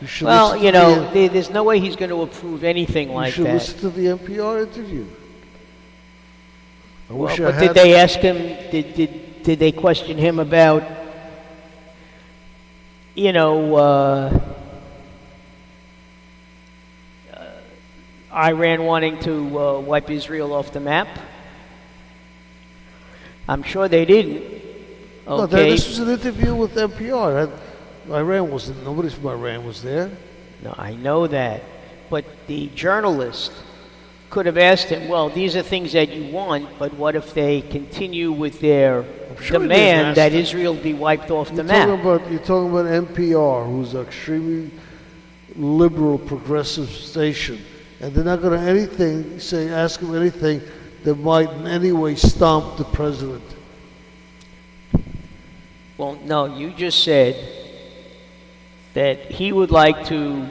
You should Well, listen you to know, the, there's no way he's going to approve anything you like should that. listen to the NPR interview. I Well, wish I but had. did they ask him? Did they question him about, you know, Iran wanting to wipe Israel off the map? I'm sure they didn't. No, Okay. this was an interview with NPR. Iran wasn't. Nobody from Iran was there. No, I know that. But the journalist could have asked him, well, these are things that you want, but what if they continue with their sure he didn't demand ask that him. Israel be wiped off the You're map? talking about NPR, who's an extremely liberal, progressive station, and they're not going to ask him anything that might in any way stomp the president. Well, no, you just said that he would like to,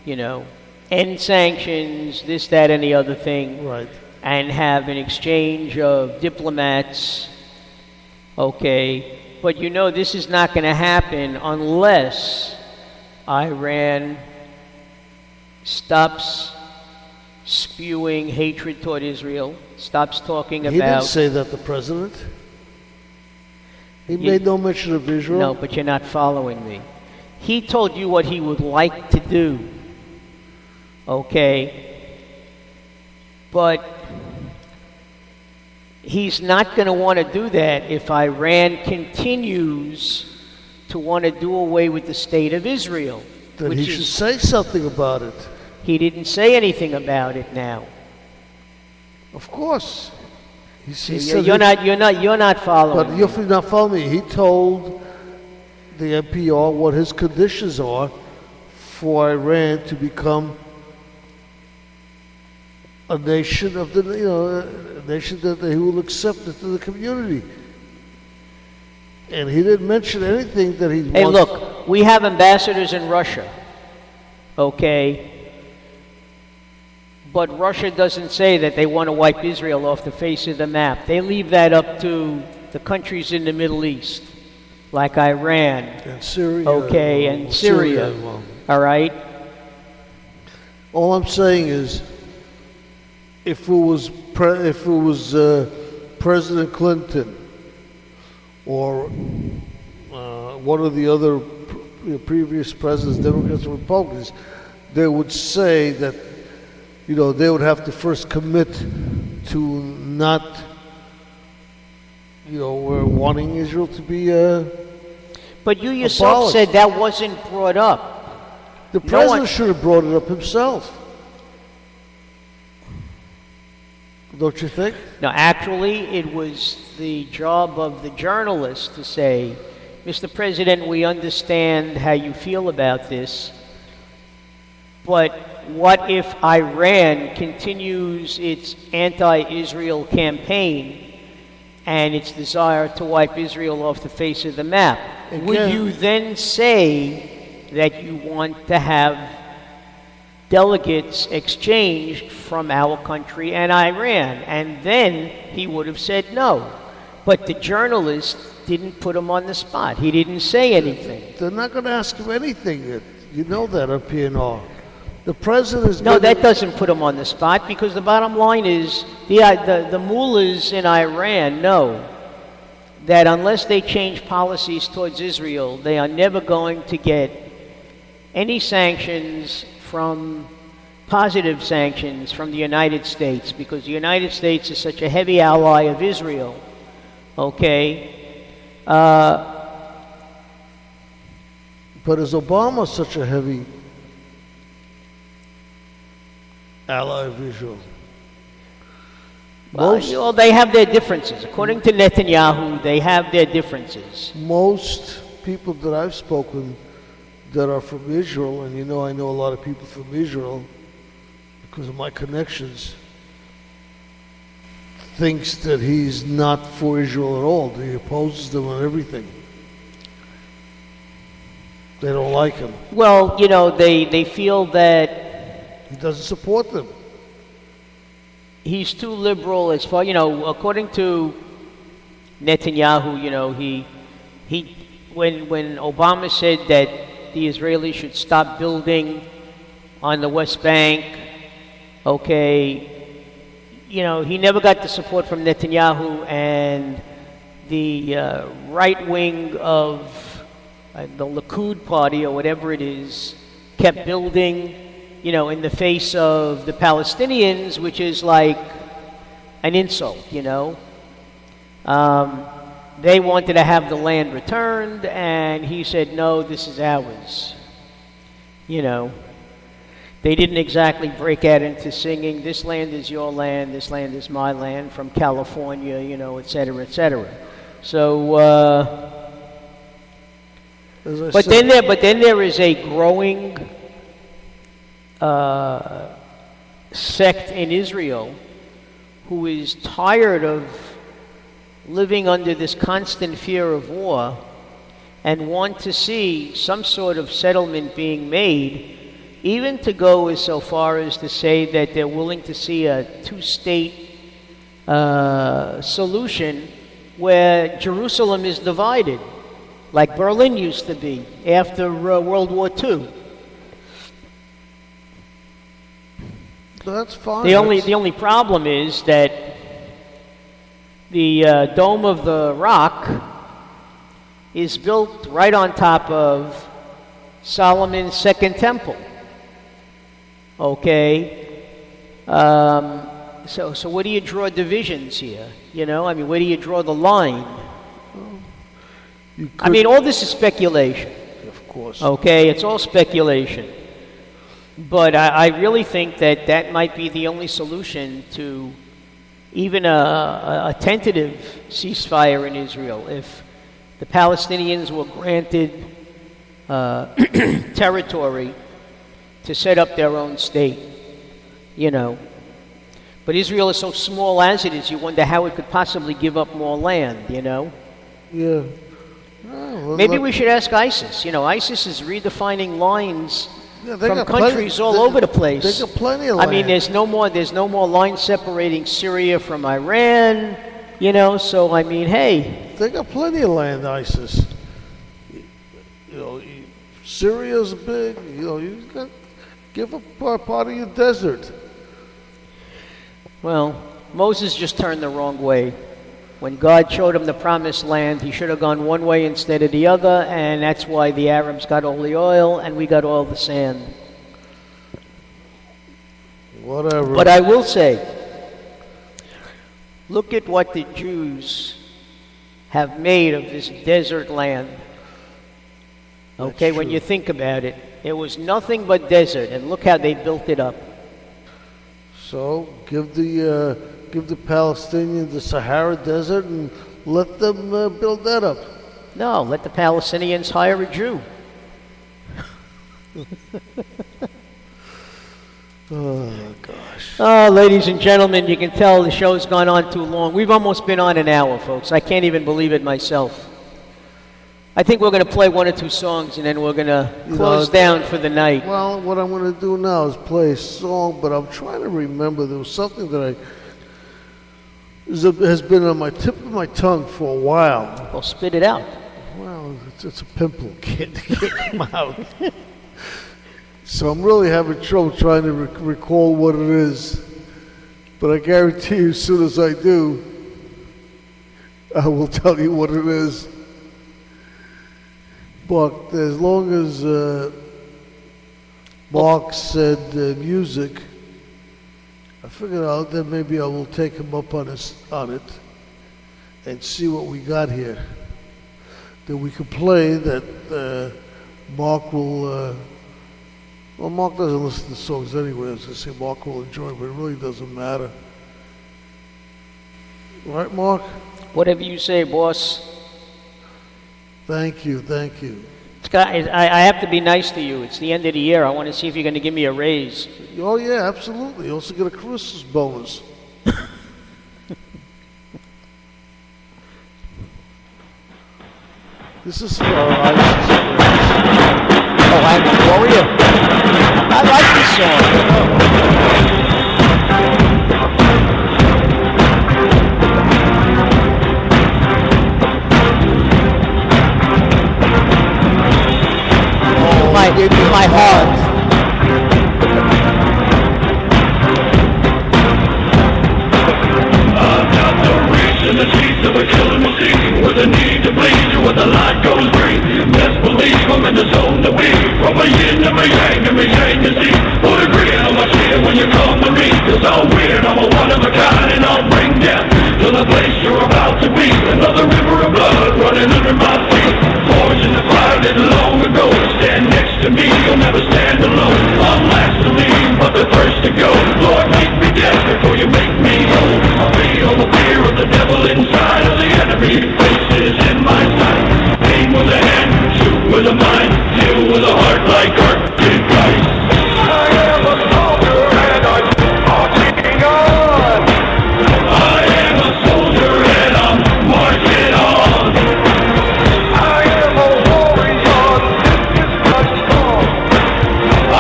you know, end sanctions, this, that, and the other thing, Right. and have an exchange of diplomats, okay? But you know this is not going to happen unless Iran stops spewing hatred toward Israel, stops talking He didn't about... say that, the president. He made no mention of Israel. No, but you're not following me. He told you what he would like to do, okay? But he's not going to want to do that if Iran continues to want to do away with the state of Israel. Then he should say something about it. He didn't say anything about it now. Of course. He You're not following. But you're not following me. He told the NPR what his conditions are for Iran to become a nation of the, a nation that he will accept into the community. And he didn't mention anything that he Hey, wants. look, we have ambassadors in Russia, okay? But Russia doesn't say that they want to wipe Israel off the face of the map. They leave that up to the countries in the Middle East, like Iran, And Syria. okay, and Syria, all right? All I'm saying is, if it was President Clinton or one of the other previous presidents, Democrats or Republicans, they would say that they would have to first commit to not wanting Israel to be But you yourself abolished. said that wasn't brought up. The president should have brought it up himself. Don't you think? No, actually, it was the job of the journalist to say, Mr. President, we understand how you feel about this, but what if Iran continues its anti-Israel campaign and its desire to wipe Israel off the face of the map? Would you then say that you want to have delegates exchanged from our country and Iran? And then he would have said no. But the journalist didn't put him on the spot. He didn't say anything. They're not going to ask him anything. You know that on PNR. The president is No, that doesn't put him on the spot, because the bottom line is the mullahs in Iran know that unless they change policies towards Israel, they are never going to get any sanctions positive sanctions from the United States, because the United States is such a heavy ally of Israel, okay? But is Obama such a heavy ally of Israel? Well, they have their differences. According to Netanyahu, they have their differences. Most people that I've spoken that are from Israel, and I know a lot of people from Israel because of my connections, thinks that he's not for Israel at all. He opposes them on everything. They don't like him. Well, they feel that He doesn't support them. he's too liberal as far, according to Netanyahu, when Obama said that the Israelis should stop building on the West Bank. Okay, you know, he never got the support from Netanyahu, and the right wing of the Likud party or whatever it is kept building, you know, in the face of the Palestinians, which is like an insult, you know. They wanted to have the land returned, and he said, no, this is ours. You know, they didn't exactly break out into singing, this land is your land, this land is my land, from California, you know, et cetera, et cetera. So, but then there is a growing sect in Israel who is tired of living under this constant fear of war and want to see some sort of settlement being made, even to go as so far as to say that they're willing to see a two-state solution where Jerusalem is divided, like Berlin used to be after World War II. That's fine. The only problem is that the Dome of the Rock is built right on top of Solomon's Second Temple. Okay, so where do you draw divisions here? You know, I mean, where do you draw the line? I mean, all this is speculation. Of course. Okay, it's all speculation. But I really think that that might be the only solution to even a tentative ceasefire in Israel. If the Palestinians were granted territory to set up their own state, you know. But Israel is so small as it is, you wonder how it could possibly give up more land, you know. Yeah. Maybe we should ask ISIS. You know, ISIS is redefining lines from countries all over the place. They got plenty of land. I mean, there's no more line separating Syria from Iran, you know, so I mean, hey. They got plenty of land, ISIS. You know, Syria's big, you know, you got give up part of your desert. Well, Moses just turned the wrong way. When God showed him the promised land, he should have gone one way instead of the other, and that's why the Arabs got all the oil and we got all the sand. Whatever. But I will say, look at what the Jews have made of this desert land. Okay, when you think about it, it was nothing but desert, and look how they built it up. So give the Palestinians the Sahara Desert and let them build that up. No, let the Palestinians hire a Jew. Oh, gosh. Oh, ladies and gentlemen, you can tell the show's gone on too long. We've almost been on an hour, folks. I can't even believe it myself. I think we're going to play one or two songs, and then we're going to close down for the night. Well, what I'm going to do now is play a song, but I'm trying to remember. There was something that has been on my tip of my tongue for a while. Well, spit it out. Well, it's a pimple. Can't come out. So I'm really having trouble trying to recall what it is. But I guarantee you, as soon as I do, I will tell you what it is. But as long as Mark said music, I figured out that maybe I will take him up on it and see what we got here. That we can play that Mark will... well, Mark doesn't listen to songs anyway. I was going to say Mark will enjoy, but it really doesn't matter. Right, Mark? Whatever you say, boss. Thank you, thank you. Scott, I have to be nice to you. It's the end of the year. I want to see if you're going to give me a raise. Oh, yeah, absolutely. You also get a Christmas bonus. This is I'm a warrior. I like this song. Oh, gave you my heart. I've got the reach and the teeth of a killing machine, with the need to bleed you when the light goes green. Best believe I'm in the zone to be, from a yin to my yang to see. Put a grin on my chin when you come to me, 'cause I'm weird, I'm a one of a kind, and I'll bring death to the place you're about to be. Another river of blood running under my feet. Forged in the fire did long ago. Stand next to me, you'll never stand alone. I'm last to leave, but the first to go. Lord, make me dead before you make me whole. I feel the fear of the devil inside of the enemy. Faces in my sight. Aim with a hand, shoot with a mind, kill with a heart like art did Christ. I am a soldier and I'm marching on. I am a soldier and I'm marching on. I am a warrior, this is my song. I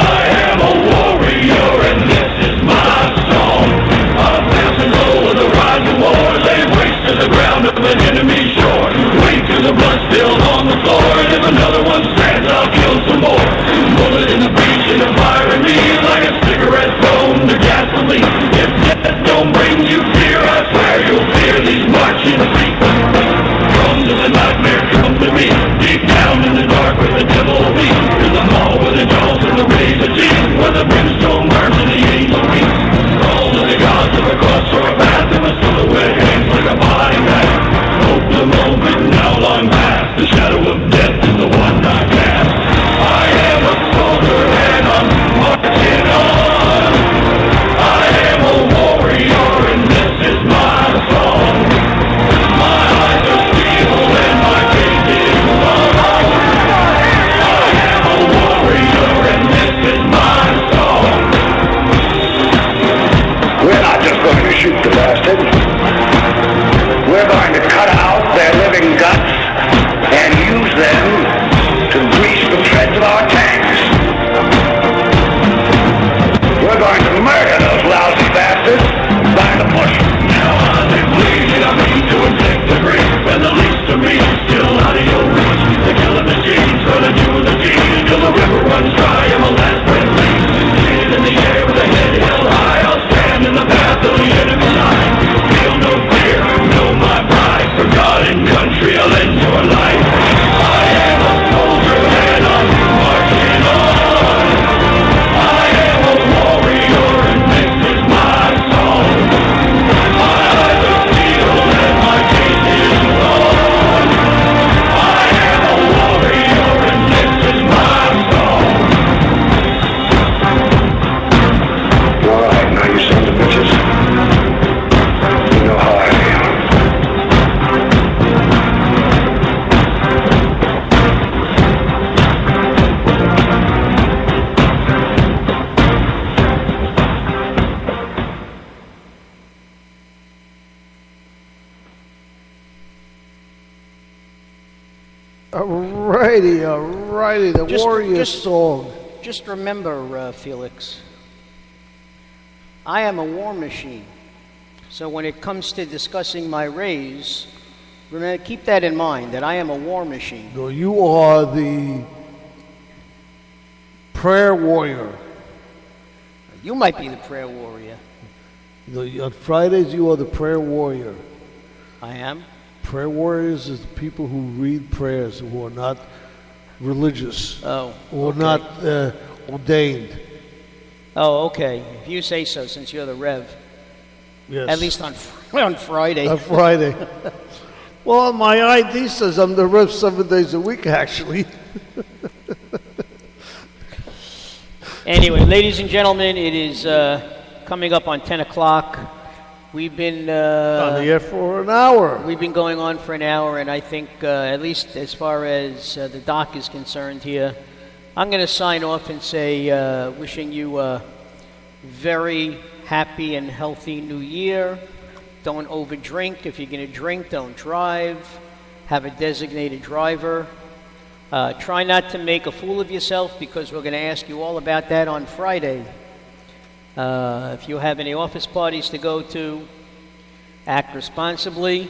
am a warrior and this is my song. I'm passing low with the rising war. Lay waste to the ground of an enemy shore. Wait till the blood spilled on the floor. And if another one stands, I'll kill some more. Bullet in the breach and a fire in me, like a cigarette thrown to gasoline. If death don't bring you fear, I swear you'll fear these marching feet. Drums of the nightmare come to me, deep down in the dark where the devil be. In the mall with the jaws and the razor teeth, where the brimstone burns and the angel weeps. All to the gods of a cross or a path, and the silhouette hangs like a body bag. Hope the moment now long past, the shadow of death is the one I cast. I am a soldier and I'm marching on. I am a warrior and this is my song. My eyes are steel and my faith is love. I am a warrior and this is my song. We're not just going to shoot the bastards. We're going to cut out their living guts and use them to grease the treads of our tanks. We're going to murder those lousy bastards by the bushel. Now on they bleed, I mean to inflict the grief, and the least of me is still out of your reach. The killing machine's gonna do the deed till the river runs dry and my last breath leaves. Seated in the air with a head held high, I'll stand in the path of the enemy line. Feel no fear, know my pride. For God and country, I'll end your life. I am a soldier and I'm marching on. I am a warrior and this is my song. My eyes are steel and my faith is love. I am a warrior and this is my song. All right, now you sons of bitches. You know how I am. Alrighty, the warrior song. Just remember, Felix, I am a war machine. So when it comes to discussing my raise, remember, keep that in mind, that I am a war machine. No, you are the prayer warrior. You might be the prayer warrior. On Fridays, you are the prayer warrior. I am? Prayer warriors is the people who read prayers, who are not religious, Oh, or okay. not ordained. Oh, okay. If you say so, since you're the Rev. Yes. At least on Friday. On Friday. Well, my ID says I'm the Rev 7 days a week, actually. Anyway, ladies and gentlemen, it is coming up on 10 o'clock. We've been On the air for an hour. we've been going on for an hour, and I think, at least as far as the doc is concerned here, I'm going to sign off and say, wishing you a very happy and healthy new year. Don't overdrink. If you're going to drink, don't drive. Have a designated driver. Try not to make a fool of yourself, because we're going to ask you all about that on Friday. If you have any office parties to go to, act responsibly.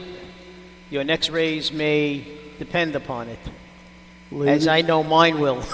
Your next raise may depend upon it, Ladies, as I know mine will.